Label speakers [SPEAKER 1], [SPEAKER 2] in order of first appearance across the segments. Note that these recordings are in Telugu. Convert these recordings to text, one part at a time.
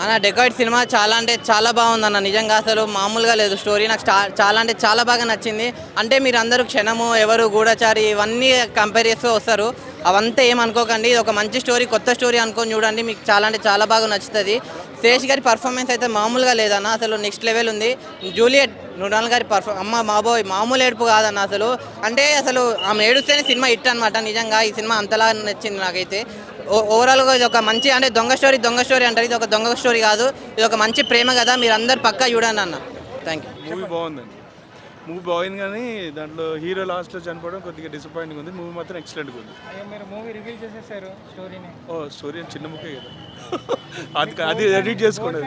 [SPEAKER 1] అన్న డెకాయిడ్ సినిమా చాలా అంటే చాలా బాగుందన్న. నిజంగా అసలు మామూలుగా లేదు స్టోరీ. నాకు చాలా అంటే చాలా బాగా నచ్చింది. అంటే మీరు అందరూ క్షణము, ఎవరు, గూఢచారి ఇవన్నీ కంపేర్ చేస్తూ వస్తారు. అవంతా ఏమనుకోకండి. ఇది ఒక మంచి స్టోరీ, కొత్త స్టోరీ అనుకొని చూడండి. మీకు చాలా అంటే చాలా బాగా నచ్చుతుంది. శేష్ గారి పర్ఫార్మెన్స్ అయితే మామూలుగా లేదన్న, అసలు నెక్స్ట్ లెవెల్ ఉంది. జూలియట్ నుడాల్ గారి అమ్మ మాబోయ్ మామూలు ఏడుపు కాదన్న అసలు. అంటే అసలు ఆమె ఏడుస్తేనే సినిమా హిట్ అనమాట. నిజంగా ఈ సినిమా అంతలా నచ్చింది నాకైతే. ఓవరాల్గా ఇది ఒక మంచి అంటే దొంగ స్టోరీ అంటారు. ఇది ఒక దొంగ స్టోరీ కాదు, ఇది ఒక మంచి ప్రేమ కదా. మీరు అందరు పక్కా చూడండి అన్న. Thank you.
[SPEAKER 2] మూవీ బాగుంది కానీ దాంట్లో హీరో లాస్ట్లో చనిపోవడం కొద్దిగా డిసప్పాయింటింగ్ ఉంది. మూవీ మాత్రం ఎక్సలెంట్గా ఉంది.
[SPEAKER 3] మీరు మూవీ రివీల్ చేసేసారు స్టోరీని.
[SPEAKER 2] స్టోరీ చిన్న ముఖ్య కదా, అది ఎడిట్ చేసుకోండి.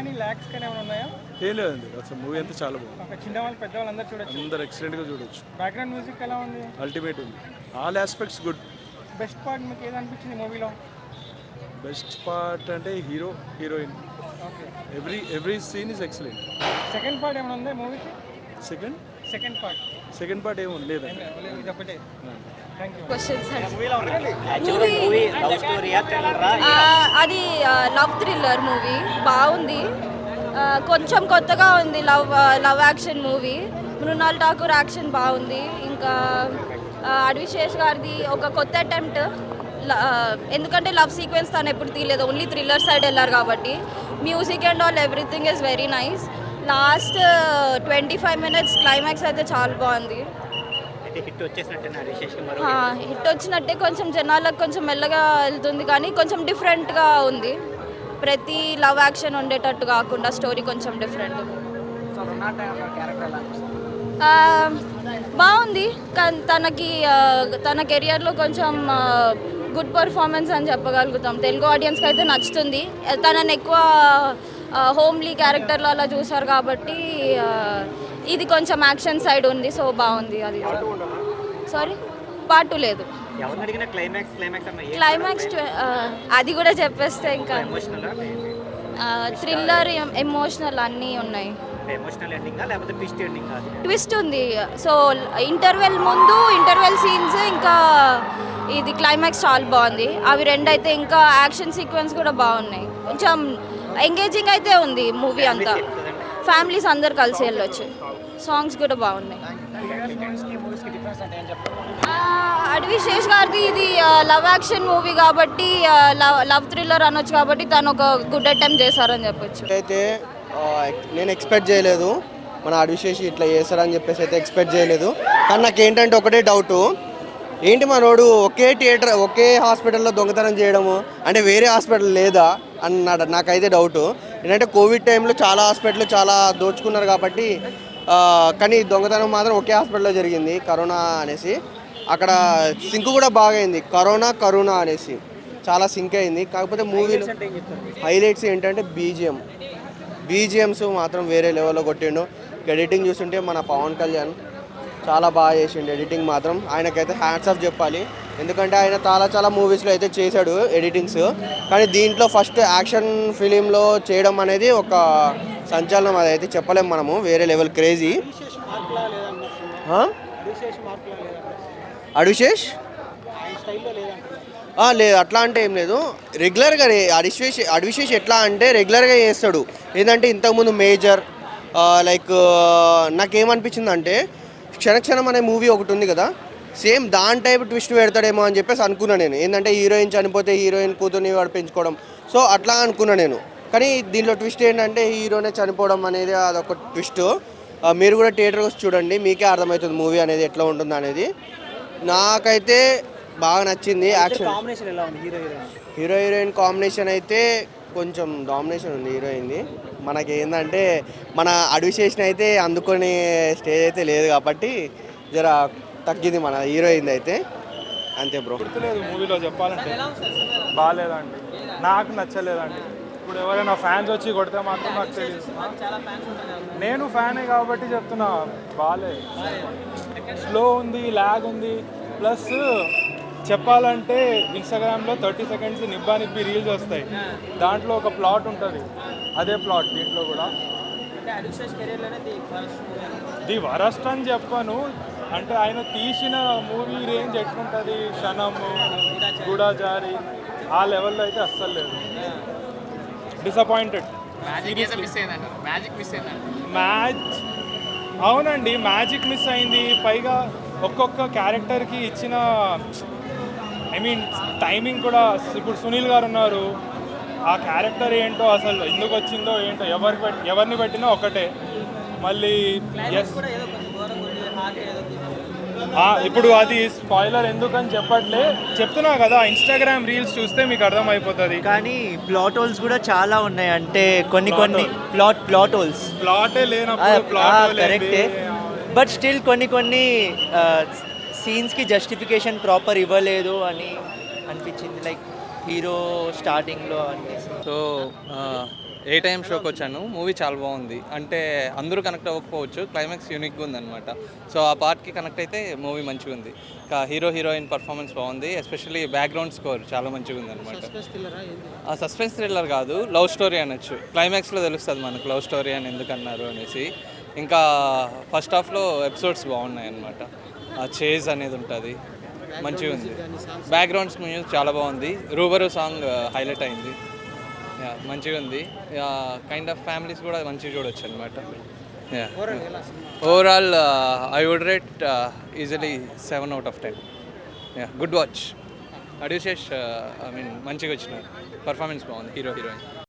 [SPEAKER 2] ఏం లేదండి, అసలు మూవీ అంతా చాలా బాగుంది.
[SPEAKER 3] చిన్న వాళ్ళు పెద్ద వాళ్ళు అందరూ చూడొచ్చు,
[SPEAKER 2] అందరు ఎక్సలెంట్గా చూడొచ్చు.
[SPEAKER 3] బ్యాక్గ్రౌండ్ మ్యూజిక్ ఎలా ఉంది?
[SPEAKER 2] అల్టిమేట్ ఉంది, all aspects good.
[SPEAKER 3] Best part మీకు ఏది అనిపించింది మూవీలో?
[SPEAKER 2] బెస్ట్ పార్ట్ అంటే hero heroine, every scene is excellent.
[SPEAKER 3] Second part ఏమైనా ఉందా మూవీకి?
[SPEAKER 2] సెకండ్ పార్ట్ ఏమో లేదా?
[SPEAKER 3] ఇది ఒకటే.
[SPEAKER 4] అది లవ్ థ్రిల్లర్ మూవీ బాగుంది. కొంచెం కొత్తగా ఉంది. Love action movie. Mrunal Thakur action బాగుంది. ఇంకా అడ్విశేష్ గారిది ఒక కొత్త అటెంప్ట్. ఎందుకంటే లవ్ సీక్వెన్స్ తను ఎప్పుడు తీయలేదు, ఓన్లీ థ్రిల్లర్ సైడ్ వెళ్ళారు కాబట్టి. Music and all everything is very nice. Last 25 minutes climax అయితే చాలా బాగుంది. హిట్ వచ్చినట్టే, కొంచెం జనాలకు కొంచెం మెల్లగా వెళ్తుంది కానీ కొంచెం డిఫరెంట్గా ఉంది. ప్రతి లవ్ యాక్షన్ ఉండేటట్టు కాకుండా స్టోరీ కొంచెం డిఫరెంట్ బాగుంది. తన కెరియర్లో కొంచెం గుడ్ పర్ఫార్మెన్స్ అని చెప్పగలుగుతాం. తెలుగు ఆడియన్స్కి అయితే నచ్చుతుంది. తనని ఎక్కువ హోమ్లీ క్యారెక్టర్లో అలా చూసారు కాబట్టి ఇది కొంచెం యాక్షన్ సైడ్ ఉంది. సో బాగుంది. అది సారీ పార్ట్ 2 లేదు. క్లైమాక్స్ అది కూడా చెప్పేస్తే ఇంకా థ్రిల్లర్ ఎమోషనల్ అన్నీ ఉన్నాయి. ట్విస్ట్ ఉంది. సో ఇంటర్వెల్ సీన్స్ ఇంకా ఇది క్లైమాక్స్ చాలా బాగుంది. అవి రెండు అయితే ఇంకా యాక్షన్ సీక్వెన్స్ కూడా బాగున్నాయి. కొంచెం ఎంగేజింగ్ అయితే ఉంది మూవీ అంతా. ఫ్యామిలీస్ అందరు కలిసి వెళ్ళొచ్చు. సాంగ్స్ కూడా బాగున్నాయి. అడ్విశేష్ గారిది ఇది లవ్ యాక్షన్ మూవీ కాబట్టి లవ్ థ్రిల్లర్ అనొచ్చు కాబట్టి తను ఒక గుడ్ అటెంప్ట్ చేశారని చెప్పొచ్చు.
[SPEAKER 5] అయితే నేను ఎక్స్పెక్ట్ చేయలేదు మన అడ్విశేష్ ఇట్లా చేస్తారని చెప్పేసి అయితే ఎక్స్పెక్ట్ చేయలేదు. కానీ నాకు ఏంటంటే ఒకటే డౌటు, ఏంటి మనోడు ఒకే హాస్పిటల్లో దొంగతనం చేయడము అంటే వేరే హాస్పిటల్ లేదా అన్నాడు. నాకైతే డౌటు. ఏంటంటే కోవిడ్ టైంలో చాలా హాస్పిటల్ చాలా దోచుకున్నారు కాబట్టి, కానీ దొంగతనం మాత్రం ఒకే హాస్పిటల్లో జరిగింది. కరోనా అనేసి అక్కడ సింక్ కూడా బాగా అయింది. కరోనా అనేసి చాలా సింక్ అయింది. కాకపోతే మూవీలో హైలైట్స్ ఏంటంటే బీజిఎమ్స్ మాత్రం వేరే లెవెల్లో కొట్టిండు. ఎడిటింగ్ చూస్తుంటే మన పవన్ కళ్యాణ్ చాలా బాగా చేసిండు ఎడిటింగ్ మాత్రం. ఆయనకైతే హ్యాట్స్ ఆఫ్ చెప్పాలి. ఎందుకంటే ఆయన చాలా మూవీస్లో అయితే చేశాడు ఎడిటింగ్స్, కానీ దీంట్లో ఫస్ట్ యాక్షన్ ఫిలింలో చేయడం అనేది ఒక సంచలనం. అదైతే చెప్పలేము మనము, వేరే లెవెల్ క్రేజీ. అడ్విశేష్ లేదు అట్లా అంటే ఏం లేదు. రెగ్యులర్గా అడ్విశేష్ ఎట్లా అంటే రెగ్యులర్గా చేస్తాడు. ఏంటంటే ఇంతకుముందు మేజర్ లైక్ నాకేమనిపించింది అంటే క్షణక్షణం అనే మూవీ ఒకటి ఉంది కదా, సేమ్ దాని టైప్ ట్విస్ట్ పెడతాడేమో అని చెప్పేసి అనుకున్నాను నేను. ఏంటంటే హీరోయిన్ చనిపోతే హీరోయిన్ కూతుర్ని వాడు పెంచుకోవడం, సో అట్లా అనుకున్నాను నేను. కానీ దీనిలో ట్విస్ట్ ఏంటంటే హీరోనే చనిపోవడం అనేది అదొక ట్విస్ట్. మీరు కూడా థియేటర్కి వచ్చి చూడండి, మీకే అర్థమవుతుంది మూవీ అనేది ఎట్లా ఉంటుంది అనేది. నాకైతే బాగా నచ్చింది. యాక్షన్ హీరో హీరోయిన్ కాంబినేషన్ అయితే కొంచెం డామినేషన్ ఉంది హీరోయిన్ది. మనకి ఏంటంటే మన అడ్విశేషన్ అయితే అందుకునే స్టేజ్ అయితే లేదు కాబట్టి జర తగ్గింది మన హీరోయిన్ అయితే. అంతే బ్రో.
[SPEAKER 2] గుర్తులేదు మూవీలో చెప్పాలంటే, బాగాలేదండి, నాకు నచ్చలేదండి. ఇప్పుడు ఎవరైనా ఫ్యాన్స్ వచ్చి కొడితే మాత్రం నాకు తెలియదు. నేను ఫ్యానే కాబట్టి చెప్తున్నా, బాగాలేదు. స్లో ఉంది, ల్యాగ్ ఉంది. ప్లస్ చెప్పాలంటే ఇన్స్టాగ్రామ్లో 30 seconds నిబ్బి రీల్స్ వస్తాయి. దాంట్లో ఒక ప్లాట్ ఉంటుంది, అదే ప్లాట్ దీంట్లో కూడా. ది వరస్ట్ అని చెప్పను, అంటే ఆయన తీసిన మూవీ రేంజ్ ఎట్లుంటుంది, క్షణము, గూఢచారి, ఆ లెవెల్లో అయితే అస్సలు లేదు. డిసప్పాయింటెడ్. మ్యాచ్ అవునండి, మ్యాజిక్ మిస్ అయింది. పైగా ఒక్కొక్క క్యారెక్టర్కి ఇచ్చిన ఐ మీన్ టైమింగ్ కూడా. ఇప్పుడు సునీల్ గారు ఉన్నారు, ఆ క్యారెక్టర్ ఏంటో అసలు ఎందుకు వచ్చిందో ఏంటో ఎవరిని పెట్టినా ఒకటే. మళ్ళీ yes. ఇప్పుడు అది స్పాయిలర్ ఎందుకని చెప్తున్నా కదా, ఇన్స్టాగ్రామ్ రీల్స్ చూస్తే మీకు అర్థమైపోతుంది.
[SPEAKER 6] కానీ ప్లాట్ హోల్స్ కూడా చాలా ఉన్నాయి. అంటే కొన్ని ప్లాట్ హోల్స్
[SPEAKER 2] ప్లాటే లేనప్పుడు ప్లాట్
[SPEAKER 6] కరెక్టే, బట్ స్టిల్ కొన్ని సీన్స్కి జస్టిఫికేషన్ ప్రాపర్ ఇవ్వలేదు అని అనిపించింది. లైక్ హీరో స్టార్టింగ్లో అన్ని.
[SPEAKER 7] సో ఏ టైం షోకి వచ్చాను. మూవీ చాలా బాగుంది. అంటే అందరూ కనెక్ట్ అవ్వకపోవచ్చు, క్లైమాక్స్ యూనిక్గా ఉందన్నమాట. సో ఆ పార్ట్కి కనెక్ట్ అయితే మూవీ మంచిగా ఉంది. హీరో హీరోయిన్ పర్ఫార్మెన్స్ బాగుంది. ఎస్పెషల్లీ బ్యాక్గ్రౌండ్ స్కోర్ చాలా మంచిగా ఉందన్నమాట. ఆ సస్పెన్స్ థ్రిల్లర్ కాదు, లవ్ స్టోరీ అనొచ్చు. క్లైమాక్స్లో తెలుస్తుంది మనకు లవ్ స్టోరీ అని ఎందుకన్నారు అనేసి. ఇంకా ఫస్ట్ హాఫ్లో ఎపిసోడ్స్ బాగున్నాయి అన్నమాట. ఆ చేజ్ అనేది ఉంటుంది, మంచిగా ఉంది. బ్యాక్గ్రౌండ్స్ మ్యూజిక్ చాలా బాగుంది. రూబరు సాంగ్ హైలైట్ అయింది. మంచిగా ఉంది. కైండ్ ఆఫ్ ఫ్యామిలీస్ కూడా మంచిగా చూడొచ్చు అనమాట. Overall I would rate easily 7/10. Good watch. అడ్యూషేష్ ఐ మీన్ మంచిగా వచ్చినారు. పర్ఫార్మెన్స్ బాగుంది హీరో హీరోయిన్.